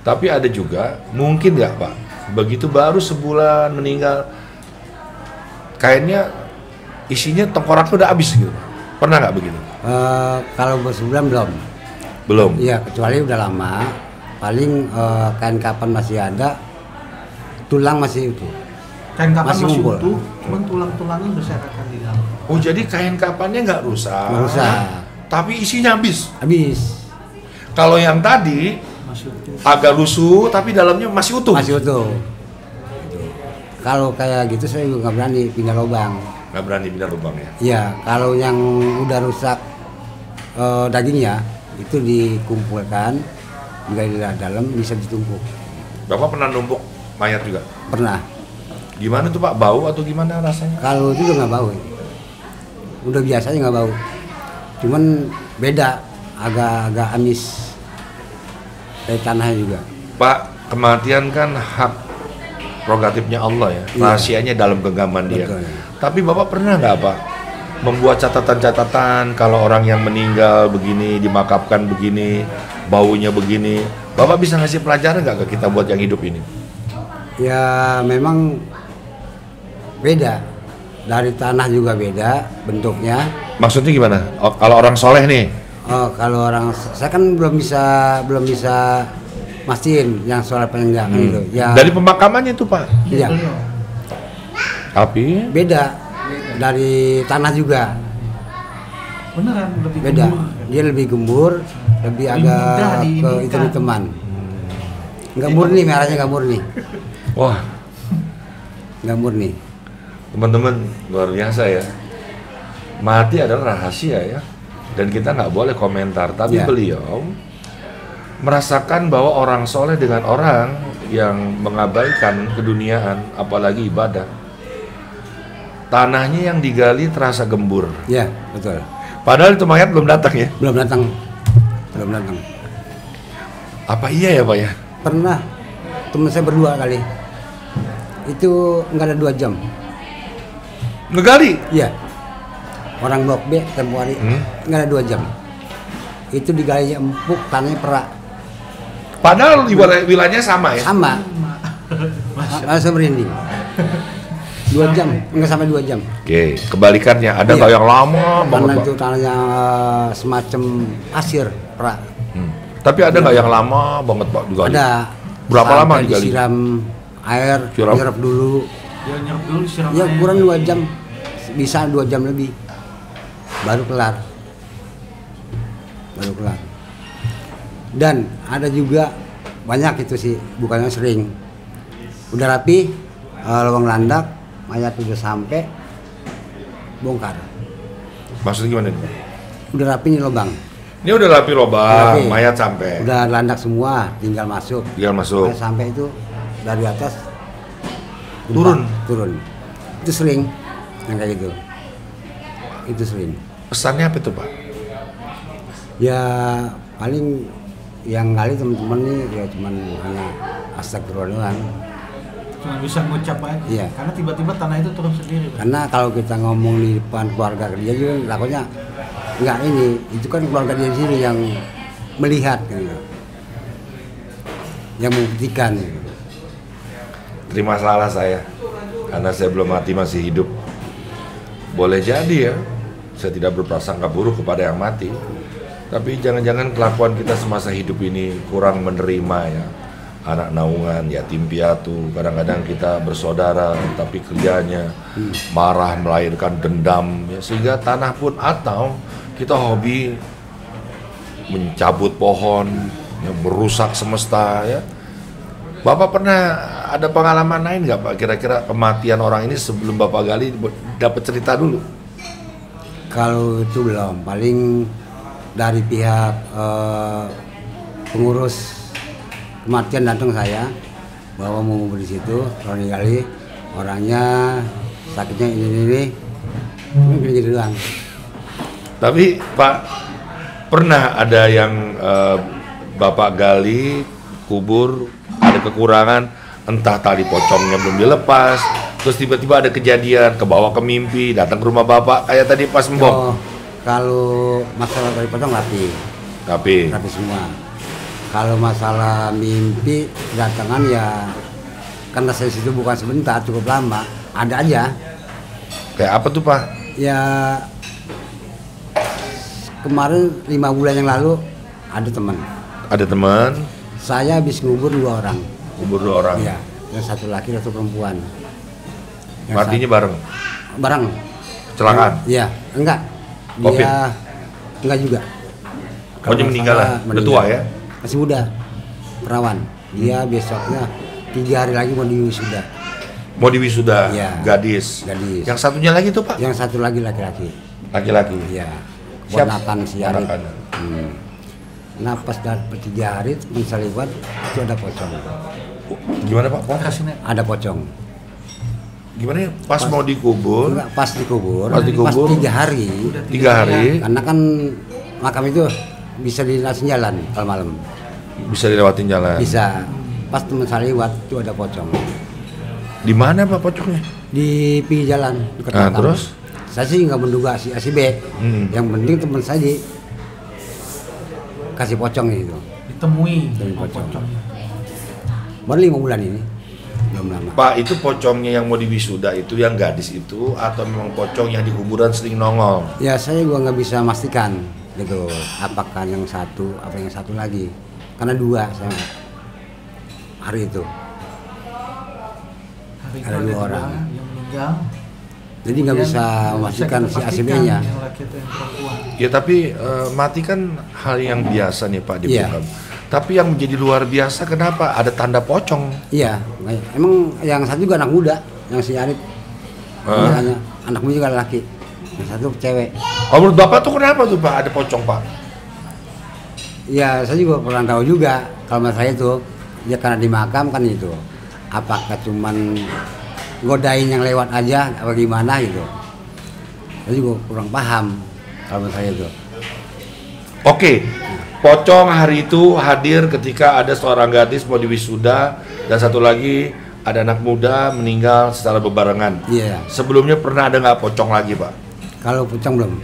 Tapi ada juga mungkin nggak Pak, begitu baru sebulan meninggal, kainnya isinya tengkoraknya udah habis gitu. Pernah nggak begitu? Kalau bersebulan belum. Belum. Iya, kecuali udah lama. Paling kain kapan masih ada, tulang masih utuh. Kain kapan Masih masih ngumpul. utuh, cuman tulang-tulangnya berserakan di dalam. Oh jadi kain kapannya nggak rusak. Nggak rusak. Tapi isinya habis. Habis. Kalau yang tadi Masih utuh. agak lusuh tapi dalamnya masih utuh. Masih utuh. Gitu. Kalau kayak gitu saya juga nggak berani pindah lubang. Nggak berani pindah lubang ya. Iya, kalau yang udah rusak dagingnya itu dikumpulkan, di dalam bisa ditumpuk. Bapak pernah numpuk mayat juga? Pernah. Gimana tuh Pak? Bau atau gimana rasanya? Kalau itu udah nggak bau. Udah biasanya nggak bau. Cuman beda, agak amis. Dari tanahnya juga. Pak, kematian kan hak prerogatifnya Allah ya. Iya. Rahasianya dalam genggaman dia. Betul. Tapi Bapak pernah nggak Pak membuat catatan-catatan kalau orang yang meninggal begini, dimakamkan begini, baunya begini. Bapak bisa ngasih pelajaran nggak ke kita buat yang hidup ini? Ya memang beda. Dari tanah juga beda bentuknya. Maksudnya gimana? Oh, kalau orang soleh nih? Oh, kalau orang saya kan belum bisa mastiin yang soal penenggak itu. Ya. Dari pemakamannya itu Pak? Iya. Tapi Beda dari tanah juga. Beneran lebih Beda. gembur. Dia lebih gembur, lebih Lebih mudah agak ke diinikan. hitam-hitaman. Nggak murni, merahnya nggak murni. wah, Nggak murni. teman-teman luar biasa ya. Mati adalah rahasia ya. Dan kita nggak boleh komentar. Tapi Ya. beliau merasakan bahwa orang soleh dengan orang yang mengabaikan keduniaan, apalagi ibadah. Tanahnya yang digali terasa gembur. Ya, betul. Padahal itu mayat belum datang ya. Belum datang. Belum datang. Apa iya ya Pak ya? Pernah teman saya berdua kali. Itu nggak ada 2 jam. Ngegali? Iya. Orang blok B tempo hari nggak ada 2 jam. Itu digalinya empuk, tanahnya perak. Padahal wilayahnya sama ya? Sama. Langsung merinding. 2 jam, nggak sampai 2 jam. Oke, kebalikannya ada Iya. nggak yang lama banget Karena Pak? itu tanahnya semacam pasir, perak. Tapi ada nggak yang lama banget Pak digali? Ada. Berapa Sampai lama digali? Disiram air, Siram? nyerap dulu. Ya nyerap dulu disiram Ya air. kurang 2 jam. Bisa 2 jam lebih. Baru kelar. Baru kelar. Dan ada juga banyak itu sih, bukannya sering. Udah rapi, lubang landak, mayat udah sampai, bongkar. Maksudnya gimana nih Pak? Udah rapi nih lubang. Ini udah rapi lubang, Rapi. mayat sampai. Udah landak semua, tinggal masuk. Tinggal masuk. Mayat sampai itu dari atas Turun. Turun. Itu sering yang kayak gitu. Itu sering. Pesannya apa itu Pak? Ya paling yang kali teman-teman nih ya cuman hanya astagfirullah doang. Cuma bisa ngucap aja. Iya. Karena tiba-tiba tanah itu turun sendiri. Pak. Karena kalau kita ngomong di depan keluarga dia juga takutnya enggak ini, itu kan keluarga dia sendiri yang melihat kan. Yang membuktikan. Terima salah saya, karena saya belum mati masih hidup. Boleh jadi ya, saya tidak berprasangka buruk kepada yang mati. Tapi jangan-jangan kelakuan kita semasa hidup ini kurang menerima ya. Anak naungan, yatim piatu, kadang-kadang kita bersaudara tapi kerjanya marah, melahirkan dendam ya, sehingga tanah pun atau kita hobi mencabut pohon, ya, merusak semesta ya. Bapak pernah ada pengalaman lain nggak Pak? Kira-kira kematian orang ini sebelum Bapak gali dapat cerita dulu? Kalau itu belum, paling dari pihak pengurus kematian datang saya bahwa mau ngumpul di situ, kalau kali orangnya sakitnya ini gini doang. Tapi Pak, pernah ada yang Bapak gali, kubur, ada kekurangan, entah tali pocongnya belum dilepas, terus tiba-tiba ada kejadian, kebawa ke mimpi, datang ke rumah Bapak, kayak tadi pas Mbok. Oh, kalau masalah dari potong rapi semua. Kalau masalah mimpi kedatangan ya karena saya situ bukan sebentar, cukup lama, ada aja. Kayak apa tuh Pak? Ya kemarin 5 bulan yang lalu ada teman. Ada teman, Saya habis ngubur 2 orang. kubur 2 orang, Iya, yang satu laki, satu perempuan. Yang matinya bareng, bareng. kecelakaan. Iya, enggak. Covid? Dia enggak juga. Oh, dia meninggal lah, udah tua ya? Masih muda, perawan. Dia besoknya 3 hari lagi mau diwisuda. Mau diwisuda, Iya. gadis. Gadis. Yang satunya lagi tuh Pak? Yang satu lagi laki-laki. Laki-laki. Iya. Siapa? Ponakan si Arif. Ponakan. Nah pas dapat 3 hari mensaliwat itu ada pocong. Gimana Pak? Kasih nek. Ada pocong. Gimana ya? Pas mau dikubur, Enggak, pas dikubur. Pas dikubur. 3 hari. 3 hari, Karena kan makam itu bisa dilasin jalan kalau malam. bisa dilewatin jalan. Bisa. Pas teman saliwat itu ada pocong. Di mana Pak pocongnya? Di pinggir jalan dekat Nah, makam. terus? Saya sih nggak menduga si A si B. Yang penting teman saya kasih pocong itu. Ditemui. Temui Oh, pocong. pocongnya. Baru 5 bulan ini. Belum lama. Pak, itu pocongnya yang mau diwisuda itu yang gadis itu atau memang pocong yang di kuburan sering nongol? Ya saya juga nggak bisa memastikan gitu. Apakah yang satu, apa yang satu lagi? Karena 2 saya. hari itu. Hari itu Ada 2 orang. yang meninggal. Jadi nggak bisa memastikan si ACB-nya. Yang laki itu yang perempuan. Ya tapi mati kan hal yang biasa nih Pak di Iya. makam. Tapi yang menjadi luar biasa kenapa ada tanda pocong? Iya, emang yang satu juga anak muda, yang si Arif. Misalnya, anak muda juga laki. Yang satu cewek. Oh, menurut Bapak tuh kenapa tuh Pak ada pocong Pak? Ya saya juga pernah tahu juga kalau menurut saya itu ya karena di makam kan itu. Apakah cuman godain yang lewat aja apa gimana gitu. Saya juga kurang paham kalau menurut saya itu. Oke, pocong hari itu hadir ketika ada seorang gadis mau diwisuda dan satu lagi ada anak muda meninggal secara bebarengan. Iya. Sebelumnya pernah ada nggak pocong lagi Pak? Kalau pucang belum.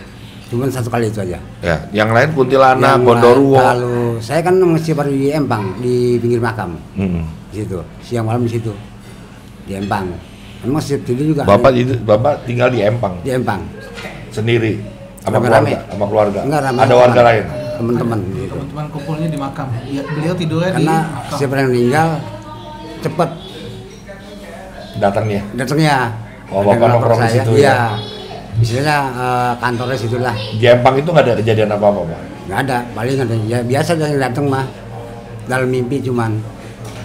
Cuman satu kali itu aja. Ya, yang lain kuntilanak, Yang gondoruo. lain, kalau saya kan mesti baru di Empang di pinggir makam. Di situ. Siang malam di situ. Di Empang. Emang setiap tidur juga Bapak tinggal di Empang di Empang. sendiri sama Rame-rame. keluarga, sama keluarga. Enggak, rame Ada warga teman. lain. Teman-teman gitu. Teman-teman kumpulnya di makam. Ya, beliau tidurnya Karena di makam. siapa yang meninggal cepet Datangnya. datangnya. Oh, Ada Bapak yang lapor nongkrong di saya. situ Iya. ya? Istilahnya kantornya situlah. Di Empang itu nggak ada kejadian apa-apa Pak? Nggak ada, paling ada. Ya biasa yang datang mah dalam mimpi cuman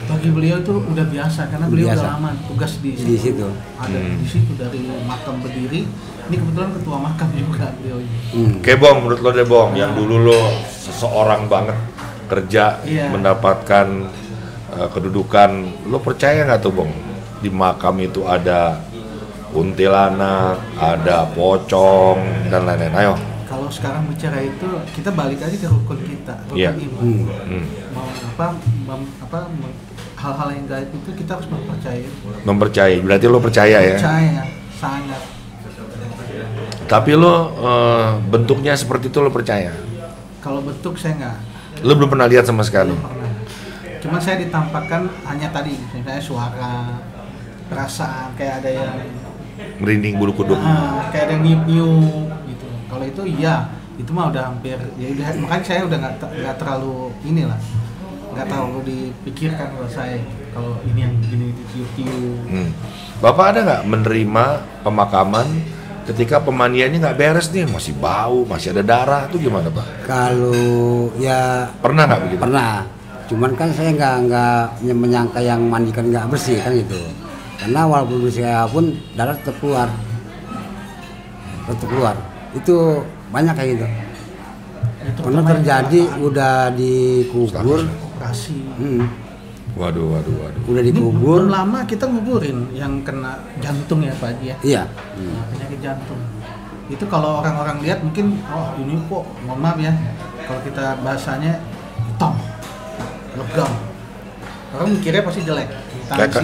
Bagi beliau itu udah biasa karena beliau Biasa. udah lama tugas di di situ. Ada di situ dari makam berdiri. Ini kebetulan ketua makam juga beliau ini. Oke Bong, menurut lo deh Bong, yang dulu lo seseorang banget kerja Iya. mendapatkan kedudukan, lo percaya nggak tuh Bong di makam itu ada kuntilanak, ada pocong dan lain-lain? Ayo. Kalau sekarang bicara itu kita balik aja ke rukun kita, rukun Iya. iman. Hmm. Mau hal-hal yang gaib itu kita harus mempercayai. Mempercayai, berarti lo percaya ya? Percaya, sangat. Tapi lo bentuknya seperti itu lo percaya? Kalau bentuk saya nggak, Lo belum pernah lihat sama sekali? belum pernah. Cuman saya ditampakkan hanya tadi, misalnya suara, perasaan, kayak ada yang Merinding bulu kuduk. kayak ada yang niup-niup gitu. Kalau itu iya, itu mah udah hampir ya udah, makanya saya udah nggak terlalu inilah, nggak terlalu dipikirkan kalau saya kalau ini yang gini ditiup-tiup. Bapak ada nggak menerima pemakaman ketika pemandiannya nggak beres nih, masih bau, masih ada darah, itu gimana Pak? Kalau ya Pernah nggak begitu? pernah, cuman kan saya nggak menyangka yang mandikan nggak bersih kan gitu. Karena walaupun bersih pun darah tetap keluar, itu banyak kayak gitu. Itu Pernah pertama terjadi yang udah dikubur, operasi. Waduh. udah Ini dikubur, belum lama kita nguburin yang kena jantung ya Pak Haji ya. iya. Nah, penyakit jantung. Itu kalau orang-orang lihat mungkin oh ini kok mohon maaf ya. Kalau kita bahasanya hitam, legam. Orang mikirnya pasti jelek.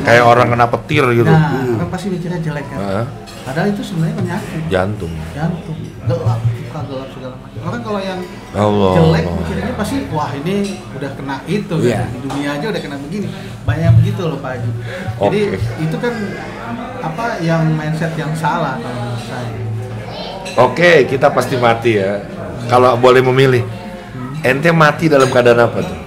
Kayak orang kena petir gitu. Nah, orang pasti mikirnya jelek kan. Heeh. Padahal itu sebenarnya penyakit Jantung. jantung, gelap, muka gelap segala macam. Orang kalau yang Allah. jelek mikirnya pasti wah ini udah kena itu Iya. kan. Di dunia aja udah kena begini. Banyak begitu loh Pak Haji. Jadi Oke. itu kan apa yang mindset yang salah kalau menurut saya. Oke, kita pasti mati ya. Kalau boleh memilih, ente mati dalam keadaan apa tuh?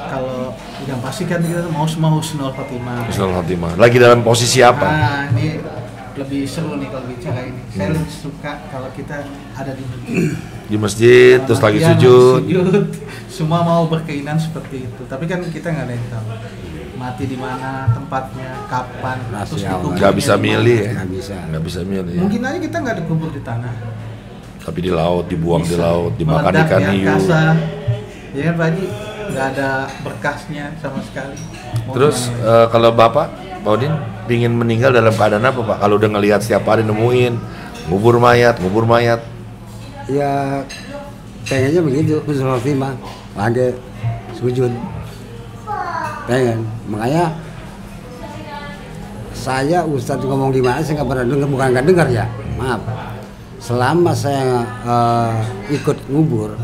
Kalau yang pasti kan kita mau semua husnul khotimah. Husnul khotimah. Lagi dalam posisi apa? Nah, ini lebih seru nih kalau bicara ini. Saya lebih suka kalau kita ada di masjid. Di masjid, terus lagi Iya, sujud. Semua mau berkeinginan seperti itu. Tapi kan kita nggak ada yang tahu. Mati di mana, tempatnya, kapan, terus Rahasia dikuburnya Nggak bisa di mana. milih ya? Nggak bisa. Nggak bisa milih. Mungkin aja kita nggak dikubur di tanah. Tapi di laut, dibuang di Bisa. laut, dimakan Meledak ikan di hiu. angkasa. Ya kan Pak Haji? Nggak ada berkasnya sama sekali. Mau Terus gimana? kalau Bapak, Pak Udin, ingin meninggal dalam keadaan apa Pak? Kalau udah ngelihat setiap hari nemuin, ngubur mayat. Ya pengennya begitu, husnul khotimah, lagi sujud. Pengen, makanya saya Ustadz ngomong di mana saya nggak pernah dengar, bukan nggak dengar ya, maaf. Selama saya ikut ngubur,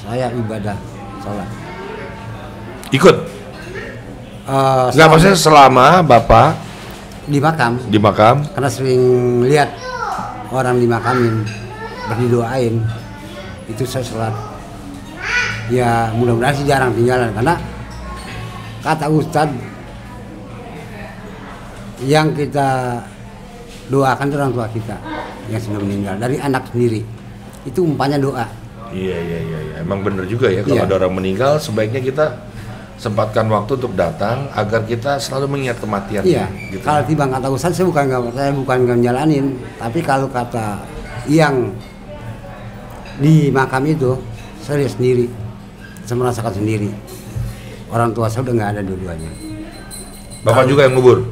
saya ibadah sholat. Ikut? Nggak, maksudnya selama Bapak di makam, di makam, karena sering lihat orang dimakamin berdidoain, itu saya sholat. Ya mudah-mudahan sih jarang tinggalan karena kata Ustadz, yang kita doakan itu orang tua kita yang sudah meninggal, dari anak sendiri. Itu umpamanya doa. Iya. Emang bener juga ya, kalau ada orang meninggal sebaiknya kita sempatkan waktu untuk datang agar kita selalu mengingat kematian. Iya. Gitu. Kalau tiba kata Ustadz, saya bukan nggak menjalanin, tapi kalau kata yang di makam itu, saya lihat sendiri, saya merasakan sendiri. Orang tua saya udah nggak ada dua-duanya. Bapak juga yang ngubur?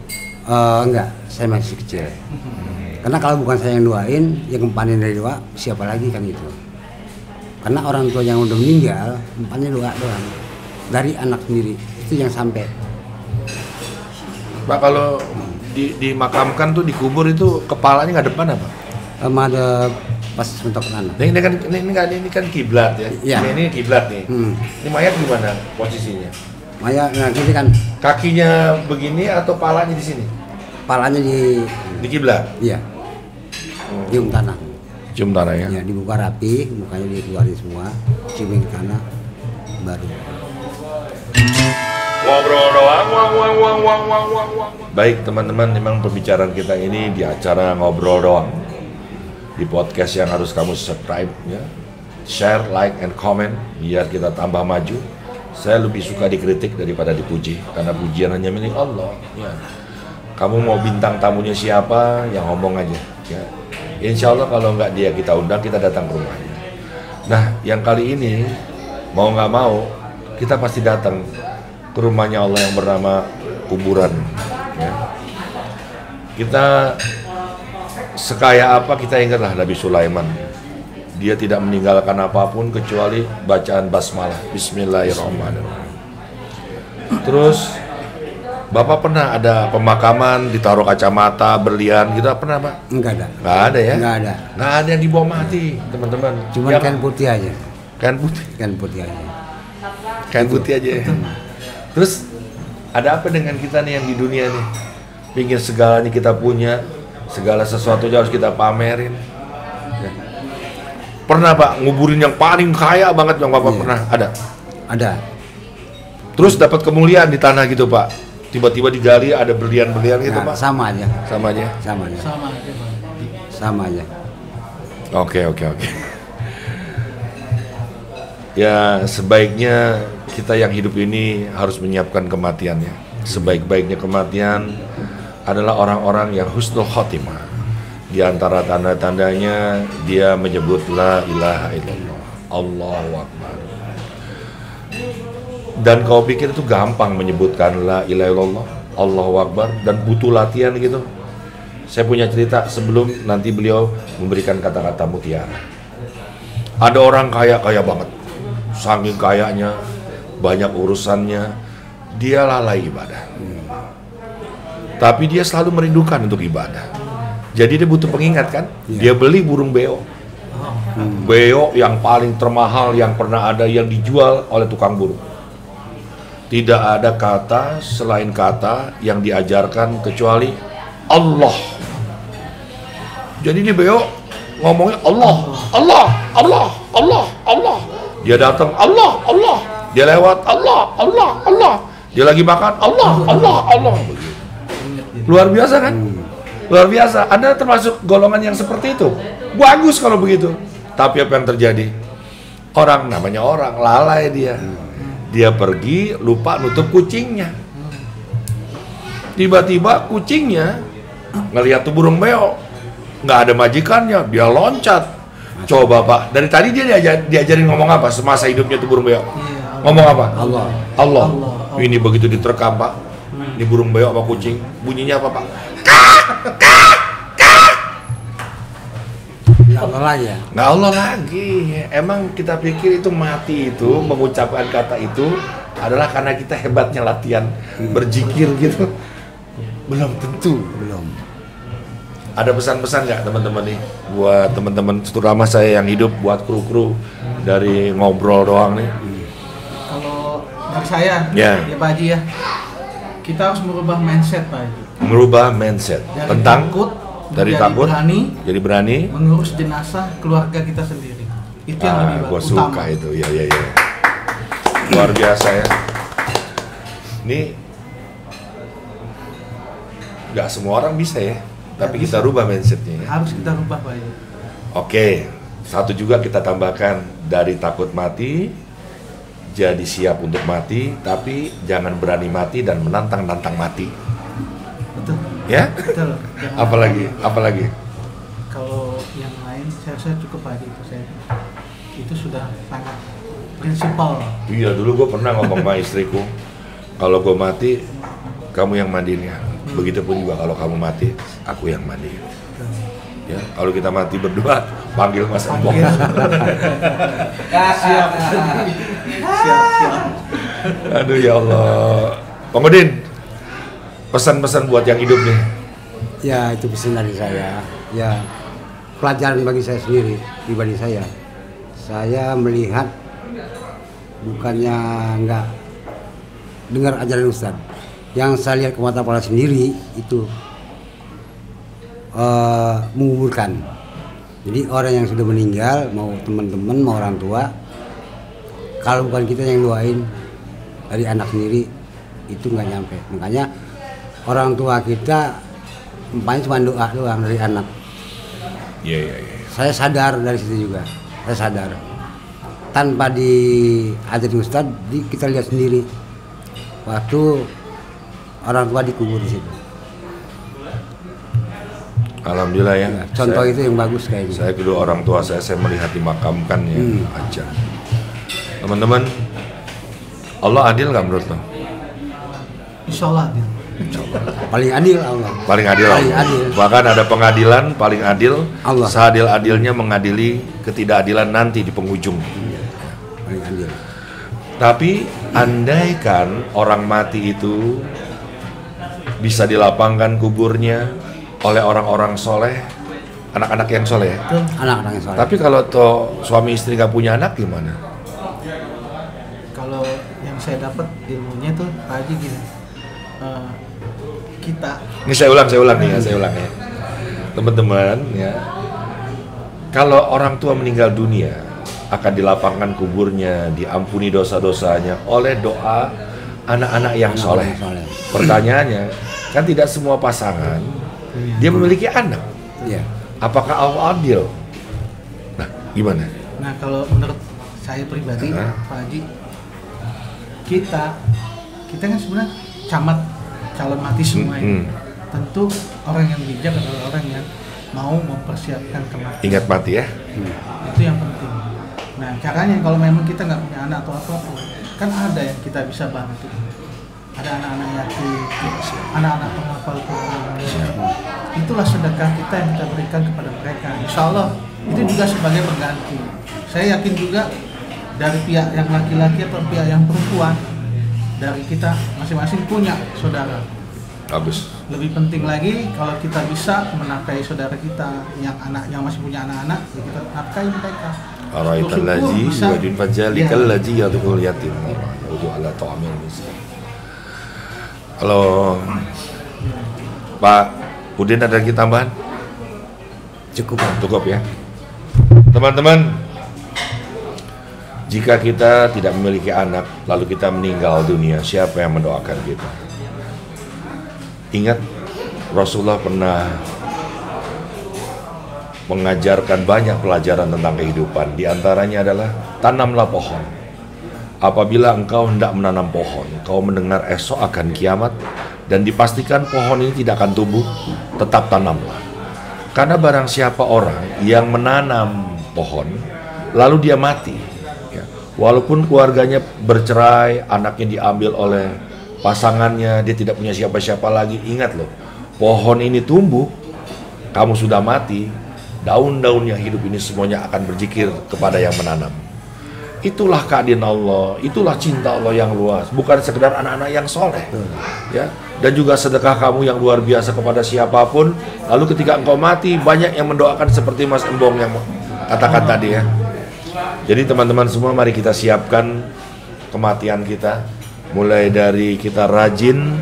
Enggak, saya masih kecil. Karena kalau bukan saya yang doain, yang ngempanin dari doa, siapa lagi kan itu. Karena orang tua yang udah meninggal, ngempanin doa doang. Dari anak sendiri, itu yang sampai. Pak, kalau dimakamkan tuh, dikubur itu kepalanya nggak depan apa? Ada pas mentok kanan. Ini kan kiblat ya. Iya. Ini kiblat nih. Ini mayat gimana posisinya? Mayat, nah ini kan Kakinya begini atau palanya di sini? palanya Di kiblat? iya, cium tanah. Cium tanah ya? Ya, dibuka rapi, mukanya dikeluarin semua, ciumin tanah, baru. Ngobrol doang, wang. Baik teman-teman, memang pembicaraan kita ini di acara Ngobrol Doang, di podcast yang harus kamu subscribe ya, share, like, and comment biar kita tambah maju. Saya lebih suka dikritik daripada dipuji, karena pujian hanya milik Allah ya. Kamu mau bintang tamunya siapa, yang ngomong aja ya. Insya Allah kalau nggak dia kita undang, kita datang ke rumahnya. Nah, yang kali ini mau nggak mau kita pasti datang ke rumahnya Allah yang bernama kuburan ya. Kita sekaya apa kita ingatlah Nabi Sulaiman. Dia tidak meninggalkan apapun kecuali bacaan basmalah, bismillahirrahmanirrahim. Terus Bapak pernah ada pemakaman ditaruh kacamata, berlian gitu, pernah Pak? Enggak ada. Nggak ada ya? Enggak ada. Nggak ada yang dibawa mati teman-teman. Cuma Yang- kain putih aja. kain putih. Kain putih aja. Kain putih aja ya. Terus ada apa dengan kita nih yang di dunia nih? Pingin segalanya kita punya, segala sesuatunya harus kita pamerin. Ya. Pernah Pak nguburin yang paling kaya banget yang Bapak Iya. pernah? Ada. Ada. Terus dapat kemuliaan di tanah gitu Pak. Tiba-tiba digali ada berlian-berlian gitu Nah, Pak. sama aja. Sama aja. Sama aja. Sama aja, Bang. Sama aja. Oke. Ya sebaiknya kita yang hidup ini harus menyiapkan kematian ya. Sebaik-baiknya kematian adalah orang-orang yang husnul khotimah. Di antara tanda-tandanya dia menyebut la ilaha illallah, Allahu Akbar. Dan kau pikir itu gampang menyebutkan la ilaha illallah, Allahu Akbar, dan butuh latihan gitu? Saya punya cerita sebelum nanti beliau memberikan kata-kata mutiara. Ada orang kaya banget, saking kayanya, banyak urusannya, dia lalai ibadah. Tapi dia selalu merindukan untuk ibadah. Jadi dia butuh pengingat kan? Dia beli burung beo. Beo yang paling termahal yang pernah ada, yang dijual oleh tukang burung. Tidak ada kata selain kata yang diajarkan kecuali Allah. Jadi dia beo ngomongnya Allah. Dia datang Allah. Dia lewat Allah. Dia lagi makan Allah. Luar biasa kan? Luar biasa. Anda termasuk golongan yang seperti itu. Bagus kalau begitu. Tapi apa yang terjadi? Namanya orang lalai dia. Dia pergi lupa nutup kucingnya. Tiba-tiba kucingnya ngelihat tuh burung beo, nggak ada majikannya, dia loncat. Coba Pak, dari tadi dia diajarin ngomong apa semasa hidupnya tuh burung beo? Ngomong apa? Allah. Ini begitu diterkam Pak, ini burung beo sama kucing, bunyinya apa Pak? Nggak Allah lagi. Emang kita pikir itu mati itu mengucapkan kata itu adalah karena kita hebatnya latihan berzikir gitu? Belum tentu. Belum. Ada pesan-pesan nggak teman-teman nih buat teman-teman terutama saya yang hidup, buat kru-kru dari Ngobrol Doang nih? Kalau dari saya, Ya. Pak Haji ya, kita harus merubah mindset Pak Haji. Merubah mindset Dari tentang takut, dari menjadi takut berani, jadi berani. mengurus jenazah keluarga kita sendiri. Itu yang lebih Gue utama. suka itu, ya. Luar biasa ya. Ini nggak semua orang bisa ya, tapi kita rubah mindsetnya ya. Harus kita rubah Pak Haji. Oke, satu juga kita tambahkan, dari takut mati jadi siap untuk mati, tapi jangan berani mati dan menantang-nantang mati. Betul. Ya? Betul. Apalagi? Kalau yang lain saya rasa cukup Pak Haji itu itu sudah sangat prinsipal. Iya, dulu gue pernah ngomong sama istriku, kalau gue mati, kamu yang mandiin ya. Begitupun juga kalau kamu mati, aku yang mandiin. Ya, kalau kita mati berdua, panggil Mas Embong. Siap. Aduh ya Allah. Bang Udin, pesan-pesan buat yang hidup nih. Ya, itu pesan dari saya. Ya, pelajaran bagi saya sendiri, pribadi saya. Saya melihat bukannya nggak dengar ajaran Ustaz. Yang saya lihat ke mata kepala sendiri itu menguburkan. Jadi orang yang sudah meninggal, mau teman-teman, mau orang tua, kalau bukan kita yang doain dari anak sendiri, itu nggak nyampe. Makanya orang tua kita umpamanya cuma doa doang dari anak. Iya. Saya sadar dari situ juga. Saya sadar. Tanpa diajarin Ustaz, kita lihat sendiri. Waktu orang tua dikubur di situ. Alhamdulillah ya. Contoh itu yang bagus kayaknya. Saya kedua orang tua saya melihat dimakamkan ya aja. Teman-teman, Allah adil nggak menurut lo? Insya Allah adil. Paling adil Allah. Paling adil. Paling adil. Bahkan ada pengadilan paling adil. Allah. Seadil-adilnya mengadili ketidakadilan nanti di penghujung. Paling adil. Tapi andaikan orang mati itu bisa dilapangkan kuburnya oleh orang-orang soleh, anak-anak yang soleh. Anak-anak yang soleh. Tapi kalau toh suami istri nggak punya anak gimana? Kalau yang saya dapat ilmunya tuh Pak Haji gini, kita Ini saya ulang ya. Teman-teman ya, kalau orang tua meninggal dunia akan dilapangkan kuburnya, diampuni dosa-dosanya oleh doa anak-anak yang soleh. Pertanyaannya, kan tidak semua pasangan dia memiliki anak. Iya. Apakah Allah adil? Nah, gimana? Nah, kalau menurut saya pribadi, Pak Haji, kita kan sebenarnya camat calon mati semua ya. Tentu orang yang bijak adalah orang yang mau mempersiapkan kematian. Ingat mati ya. Itu yang penting. Nah, caranya kalau memang kita nggak punya anak atau apa-apa, kan ada yang kita bisa bantu. Ada anak-anak yatim, anak-anak penghafal Quran. Itulah sedekah kita yang kita berikan kepada mereka. Insya Allah itu juga sebagai pengganti. Saya yakin juga dari pihak yang laki-laki atau pihak yang perempuan, dari kita masing-masing punya saudara. Bagus. Lebih penting lagi kalau kita bisa menafkahi saudara kita yang masih punya anak-anak, ya kita nafkahi mereka. Araital ladzi yu'adun fajalikal ladzi yadul yatim wa ala ta'amil miskin. Halo Pak Udin, ada lagi tambahan? Cukup ya. Teman-teman, jika kita tidak memiliki anak lalu kita meninggal dunia, siapa yang mendoakan kita? Ingat, Rasulullah pernah mengajarkan banyak pelajaran tentang kehidupan. Di antaranya adalah tanamlah pohon. Apabila engkau hendak menanam pohon, kau mendengar esok akan kiamat dan dipastikan pohon ini tidak akan tumbuh, tetap tanamlah. Karena barang siapa orang yang menanam pohon lalu dia mati, ya, walaupun keluarganya bercerai, anaknya diambil oleh pasangannya, dia tidak punya siapa-siapa lagi, ingat loh, pohon ini tumbuh, kamu sudah mati, daun-daun yang hidup ini semuanya akan berzikir kepada yang menanam. Itulah keadilan Allah, itulah cinta Allah yang luas, bukan sekedar anak-anak yang soleh, ya. Dan juga sedekah kamu yang luar biasa kepada siapapun. Lalu ketika engkau mati, banyak yang mendoakan seperti Mas Embong yang katakan tadi ya. Jadi teman-teman semua, mari kita siapkan kematian kita. Mulai dari kita rajin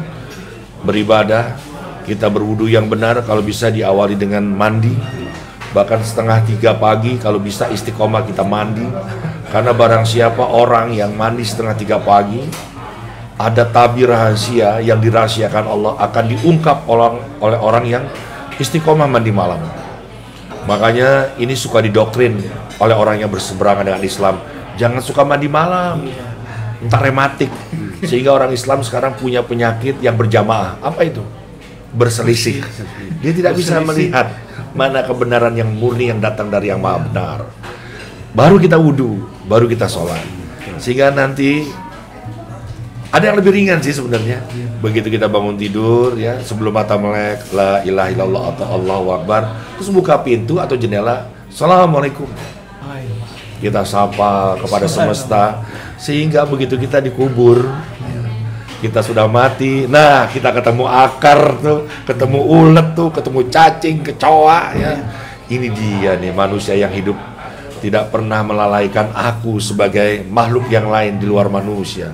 beribadah, kita berwudu yang benar, kalau bisa diawali dengan mandi. Bahkan 2:30 pagi kalau bisa istiqomah kita mandi. Karena barang siapa orang yang mandi 2:30 pagi, ada tabir rahasia yang dirahasiakan Allah akan diungkap oleh orang yang istiqomah mandi malam. Makanya ini suka didoktrin oleh orang yang berseberangan dengan Islam. Jangan suka mandi malam, entah rematik. Sehingga orang Islam sekarang punya penyakit yang berjamaah. Apa itu? Berselisih. Dia tidak bisa melihat mana kebenaran yang murni yang datang dari yang maha benar. Baru kita wudhu, baru kita sholat. Sehingga nanti ada yang lebih ringan sih sebenarnya. Begitu kita bangun tidur ya, sebelum mata melek, la ilaha illallah atau Allahu Akbar, terus buka pintu atau jendela, assalamualaikum. Kita sapa kepada semesta, sehingga begitu kita dikubur, kita sudah mati. Nah, kita ketemu akar tuh, ketemu ulet tuh, ketemu cacing, kecoa ya. Ini dia nih manusia yang hidup tidak pernah melalaikan aku sebagai makhluk yang lain di luar manusia.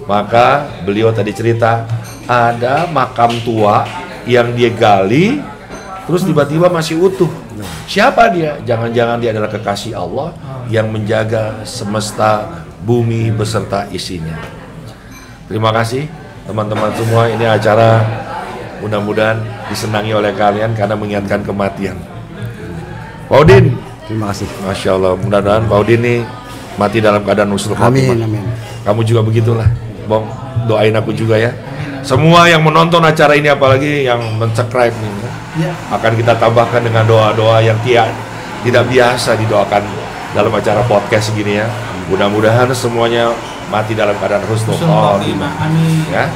Maka beliau tadi cerita ada makam tua yang dia gali terus tiba-tiba masih utuh. Siapa dia? Jangan-jangan dia adalah kekasih Allah yang menjaga semesta bumi beserta isinya. Terima kasih teman-teman semua. Ini acara mudah-mudahan disenangi oleh kalian karena mengingatkan kematian. Pak Udin, Terima kasih. Masya Allah, mudah-mudahan Pak Udin nih mati dalam keadaan husnul khotimah. Amin, amin. Kamu juga begitulah, Bong. Doain aku juga ya. Semua yang menonton acara ini, apalagi yang men-subscribe nih, akan kita tambahkan dengan doa-doa yang tidak biasa didoakan dalam acara podcast segini ya. Mudah-mudahan semuanya mati dalam keadaan husnul khotimah. Amin. Ya.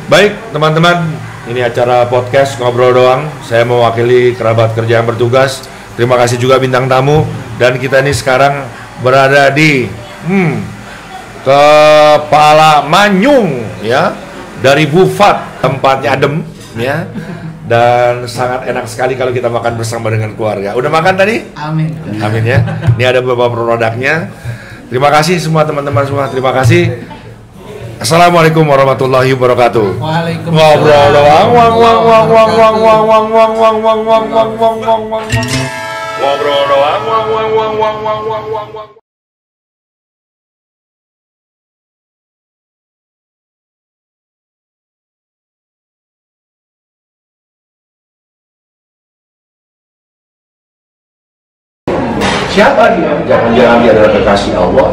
Baik, teman-teman. Ini acara podcast Ngobrol Doang. Saya mewakili kerabat kerja yang bertugas. Terima kasih juga bintang tamu. Dan kita ini sekarang berada di Kepala Manyung ya, dari Bufat, tempatnya adem ya. Dan sangat enak sekali kalau kita makan bersama dengan keluarga. Udah makan tadi? Amin. Amin ya. Ini ada beberapa produknya. Terima kasih semua teman-teman semua. Terima kasih. Assalamualaikum warahmatullahi wabarakatuh. Waalaikumsalam. Ngobrol doang, wang wang wang wang wang wang wang wang wang wang wang wang wang wang wang. Ngobrol doang, wang wang wang wang wang wang wang wang. Siapa dia? Jangan-jangan dia adalah kekasih Allah